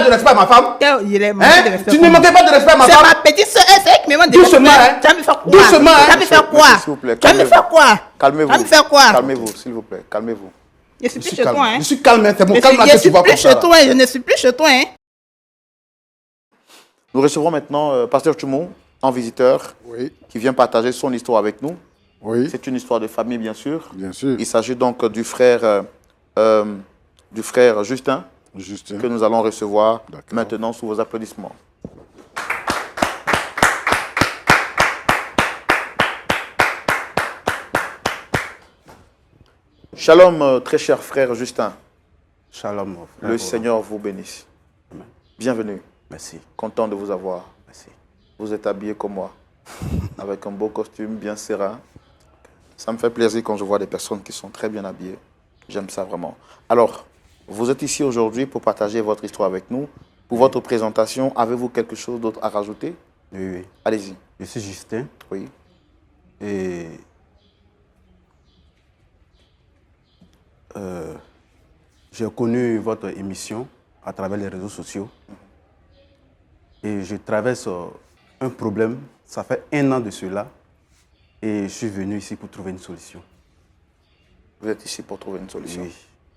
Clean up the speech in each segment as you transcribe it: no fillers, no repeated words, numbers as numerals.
pas de respect à ma femme? Il est Hein? Tu ne manquais pas de respect à ma femme? C'est ma petite soeur, c'est elle qui me demande de Doucement, hein? Tu vas me faire quoi? Doucement, hein? Tu vas me faire quoi? S'il vous plaît, Tu vas me faire quoi? Calmez-vous. Tu vas me faire quoi? Calmez-vous, s'il vous plaît, calmez-vous. Je suis plus Je chez calme. toi, hein? Je suis calme, hein. C'est mon Je calme là que tu vois comme suis plus ça. chez toi, je ne suis plus chez toi, hein? Nous recevrons maintenant Pasteur Tchoumou, en visiteur, Oui, qui vient partager son histoire avec nous. oui, C'est une histoire de famille, bien sûr. bien sûr. Il s'agit donc du frère Justin, Justin. que nous allons recevoir D'accord. maintenant sous vos applaudissements. Shalom, très cher frère Justin. Shalom, mon frère. Le Seigneur vous bénisse. Amen. Bienvenue. Merci. Content de vous avoir. Merci. Vous êtes habillé comme moi, avec un beau costume bien serein. Ça me fait plaisir quand je vois des personnes qui sont très bien habillées. J'aime ça vraiment. Alors, vous êtes ici aujourd'hui pour partager votre histoire avec nous. Pour votre présentation, avez-vous quelque chose d'autre à rajouter? Oui, oui. Allez-y. Je suis Justin Oui. et j'ai connu votre émission à travers les réseaux sociaux. Et je traverse un problème. Ça fait 1 an de cela. Et je suis venu ici pour trouver une solution. Vous êtes ici pour trouver une solution. Oui.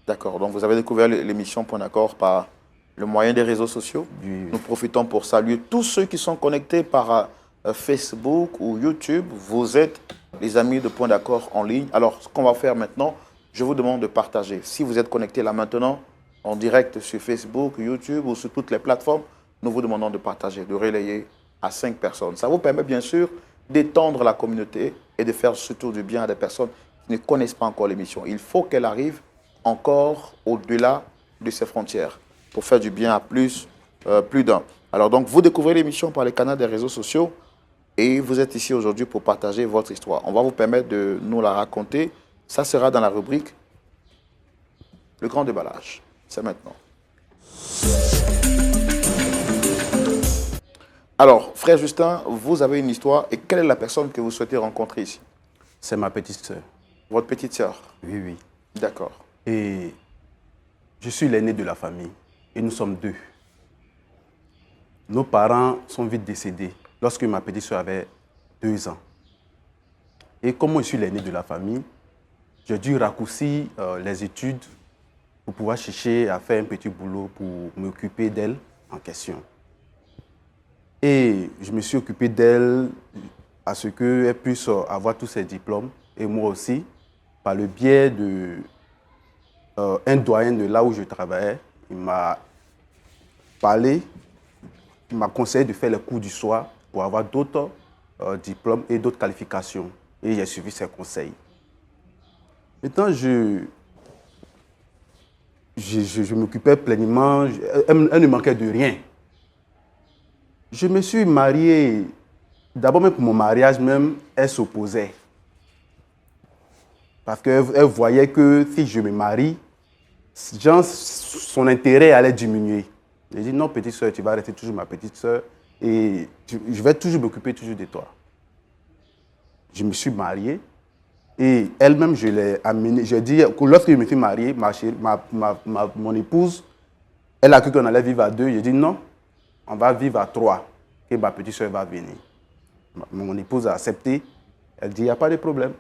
D'accord. Donc, vous avez découvert l'émission Point d'accord par le moyen des réseaux sociaux. Oui, oui. Nous profitons pour saluer tous ceux qui sont connectés par Facebook ou YouTube. Vous êtes les amis de Point d'accord en ligne. Alors, ce qu'on va faire maintenant, je vous demande de partager. Si vous êtes connectés là maintenant, en direct sur Facebook, YouTube ou sur toutes les plateformes, nous vous demandons de partager, de relayer à 5 personnes. Ça vous permet bien sûr d'étendre la communauté et de faire surtout du bien à des personnes qui ne connaissent pas encore l'émission. Il faut qu'elle arrive encore au-delà de ses frontières pour faire du bien à plus d'un. Alors donc, vous découvrez l'émission par les canaux des réseaux sociaux et vous êtes ici aujourd'hui pour partager votre histoire. On va vous permettre de nous la raconter. Ça sera dans la rubrique Le grand déballage. C'est maintenant. Alors, frère Justin, vous avez une histoire et quelle est la personne que vous souhaitez rencontrer ici? C'est ma petite sœur. Votre petite sœur? Oui, oui. D'accord. Et je suis l'aîné de la famille. Et nous sommes 2. Nos parents sont vite décédés lorsque ma petite sœur avait 2 ans. Et comme moi, je suis l'aîné de la famille, j'ai dû raccourcir les études pour pouvoir chercher à faire un petit boulot pour m'occuper d'elle en question. Et je me suis occupé d'elle à ce qu'elle puisse avoir tous ses diplômes. Et moi aussi, par le biais de un doyen de là où je travaillais, il m'a parlé, il m'a conseillé de faire les cours du soir pour avoir d'autres diplômes et d'autres qualifications. Et j'ai suivi ses conseils. Maintenant, je m'occupais pleinement, elle ne manquait de rien. Je me suis marié, d'abord même pour mon mariage même, elle s'opposait. Parce qu'elle voyait que si je me marie, son intérêt allait diminuer. J'ai dit non, petite soeur, tu vas rester toujours ma petite soeur et je vais toujours m'occuper toujours de toi. Je me suis marié et elle-même, je l'ai amenée. J'ai dit, lorsque je me suis marié, mon épouse, elle a cru qu'on allait vivre à 2. J'ai dit non, on va vivre à 3, que ma petite soeur va venir. Mon épouse a accepté. Elle dit, il n'y a pas de problème.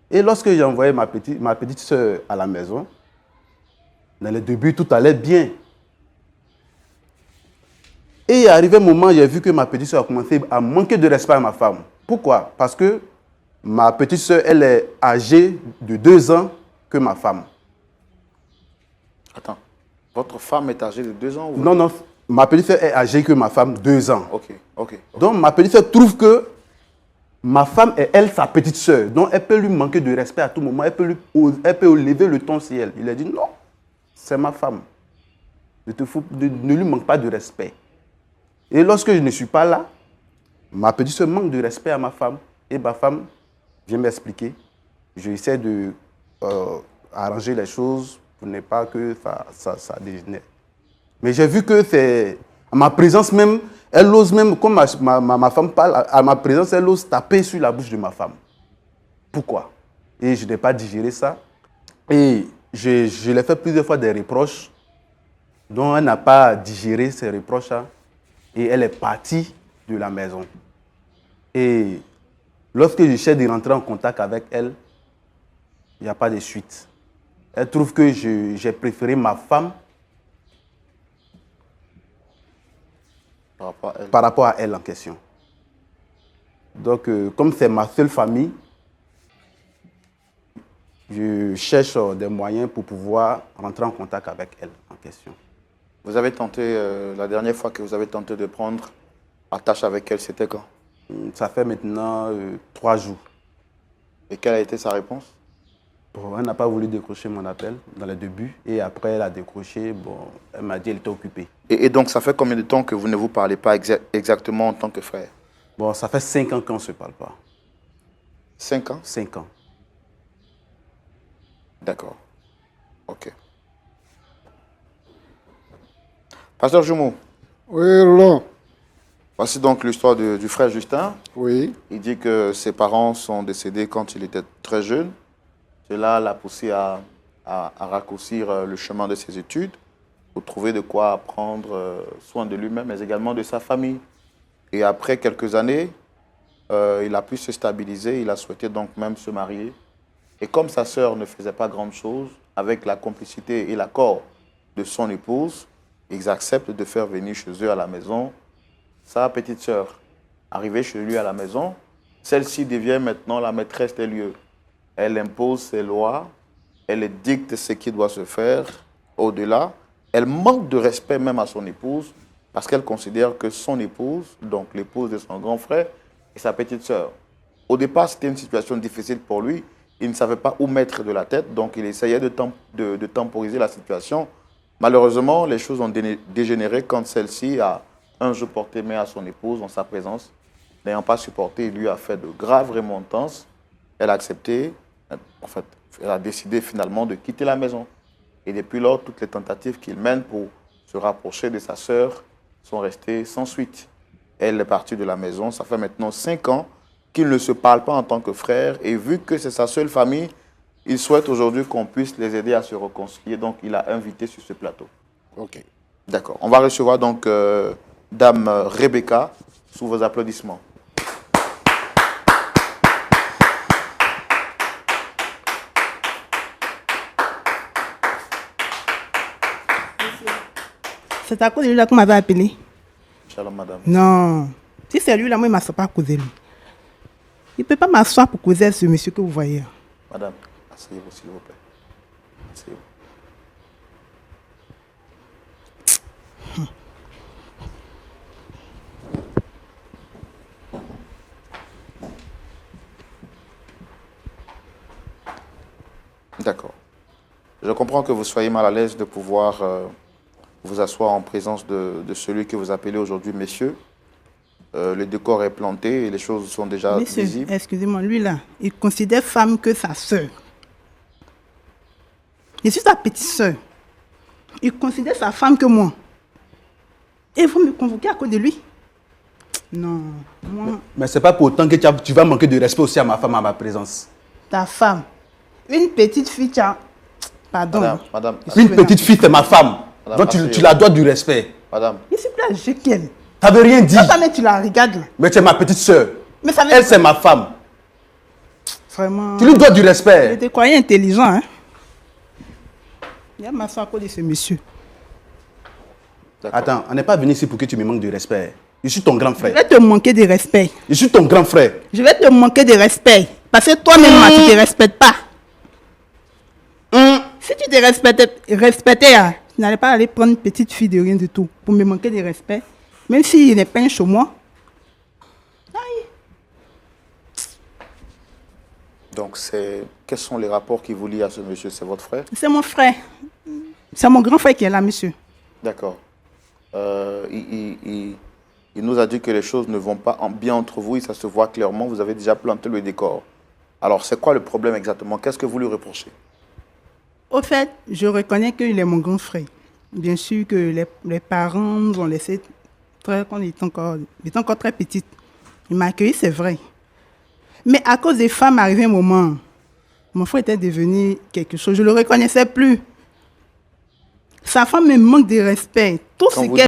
Et lorsque j'ai envoyé ma petite soeur à la maison, dans le début, tout allait bien. Et arrivé un moment, j'ai vu que ma petite soeur a commencé à manquer de respect à ma femme. Pourquoi? Parce que ma petite soeur, elle est âgée de 2 ans que ma femme. Attends, votre femme est âgée de 2 ans ou... Non, non, ma petite soeur est âgée que ma femme, 2 ans. Ok, ok. Donc ma petite soeur trouve que ma femme est elle, sa petite soeur. Donc elle peut lui manquer de respect à tout moment. Elle peut lever le ton sur elle. Il a dit non, c'est ma femme. Ne lui manque pas de respect. Et lorsque je ne suis pas là, ma petite soeur manque de respect à ma femme. Et ma femme vient m'expliquer. J'essaie de arranger les choses pour ne pas que ça dégénère. Mais j'ai vu que c'est à ma présence même, elle ose même, comme ma femme parle, à ma présence, elle ose taper sur la bouche de ma femme. Pourquoi? Et je n'ai pas digéré ça. Et je l'ai fait plusieurs fois des reproches. Donc, elle n'a pas digéré ses reproches hein, et elle est partie de la maison. Et lorsque j'essaie de rentrer en contact avec elle, il n'y a pas de suite. Elle trouve que j'ai préféré ma femme par rapport à elle en question. Donc, comme c'est ma seule famille, je cherche des moyens pour pouvoir rentrer en contact avec elle en question. Vous avez tenté, la dernière fois que vous avez tenté de prendre attache avec elle, c'était quand? Ça fait maintenant 3 jours. Et quelle a été sa réponse? Bon, elle n'a pas voulu décrocher mon appel dans le début. Et après, elle a décroché. Bon, elle m'a dit qu'elle était occupée. Et donc, ça fait combien de temps que vous ne vous parlez pas exactement en tant que frère? Bon, ça fait 5 ans qu'on ne se parle pas. 5 ans? 5 ans. D'accord. Ok. Pasteur Jumeau. Oui, Roland. Voici donc l'histoire du frère Justin. Oui. Il dit que ses parents sont décédés quand il était très jeune. Cela l'a poussé à raccourcir le chemin de ses études pour trouver de quoi prendre soin de lui-même, mais également de sa famille. Et après quelques années, il a pu se stabiliser. Il a souhaité donc même se marier. Et comme sa sœur ne faisait pas grand-chose, avec la complicité et l'accord de son épouse, ils acceptent de faire venir chez eux à la maison sa petite sœur. Arrivée chez lui à la maison, celle-ci devient maintenant la maîtresse des lieux. Elle impose ses lois, elle dicte ce qui doit se faire. Au-delà, elle manque de respect même à son épouse parce qu'elle considère que son épouse, donc l'épouse de son grand frère, est sa petite sœur. Au départ, c'était une situation difficile pour lui. Il ne savait pas où mettre de la tête, donc il essayait de temporiser la situation. Malheureusement, les choses ont dégénéré quand celle-ci a un jour porté main à son épouse en sa présence. N'ayant pas supporté, il lui a fait de graves remontrances. Elle a accepté, en fait, elle a décidé finalement de quitter la maison. Et depuis lors, toutes les tentatives qu'il mène pour se rapprocher de sa sœur sont restées sans suite. Elle est partie de la maison, ça fait maintenant 5 ans qu'ils ne se parlent pas en tant que frères. Et vu que c'est sa seule famille, il souhaite aujourd'hui qu'on puisse les aider à se réconcilier. Donc, il a invité sur ce plateau. Ok. D'accord. On va recevoir donc Dame Rebecca sous vos applaudissements. C'est à cause de lui-là qu'on m'avait appelé. Shalom, madame. Non. Si c'est lui-là, moi, il ne m'assoit pas à causer lui. Il ne peut pas m'asseoir pour causer à ce monsieur que vous voyez. Madame, asseyez-vous, s'il vous plaît. Asseyez-vous. D'accord. Je comprends que vous soyez mal à l'aise de pouvoir vous asseoir en présence de celui que vous appelez aujourd'hui messieurs. Le décor est planté et les choses sont déjà Monsieur, visibles. excusez-moi, lui-là, il considère femme que sa sœur. Je suis sa petite sœur. Il considère sa femme que moi. Et vous me convoquez à cause de lui? Non, moi, Mais ce n'est pas pour autant que tu vas manquer de respect aussi à ma femme à ma présence. ta femme, une petite fille, tu as... Pardon. Madame, Une petite fille, c'est ma femme. Madame, Donc tu asseyez-vous. la dois du respect. madame, Il s'il plaît, je qu'elle. Tu n'avais rien dit. Non, mais tu la regardes là. Mais c'est ma petite soeur. Mais ça veut Elle, c'est ma femme. Vraiment. Tu lui dois du Je respect. te croyais intelligent, hein? Il y a ma soeur à cause de ce monsieur. d'accord. Attends, on n'est pas venu ici pour que tu me manques de respect. Je suis ton grand Je frère. vais te manquer de respect. Je suis ton grand frère. Je vais te manquer de respect. Parce que toi-même, tu ne te respectes pas. Si tu te respectais, hein, tu n'allais pas aller prendre une petite fille de rien du tout pour me manquer de respect. Même s'il n'est pas un chez moi. Aïe. Donc, quels sont les rapports qui vous lient à ce monsieur? C'est votre frère? C'est mon frère. C'est mon grand frère qui est là, monsieur. D'accord. Il nous a dit que les choses ne vont pas bien entre vous et ça se voit clairement. Vous avez déjà planté le décor. Alors, c'est quoi le problème exactement? Qu'est-ce que vous lui reprochez? Au fait, je reconnais qu'il est mon grand frère. Bien sûr que les parents nous ont laissé quand il était encore très petite. Il m'a accueilli, c'est vrai. Mais à cause des femmes, arrivé un moment, mon frère était devenu quelque chose. Je ne le reconnaissais plus. Sa femme me manque de respect. Tout Quand ce vous qu'elle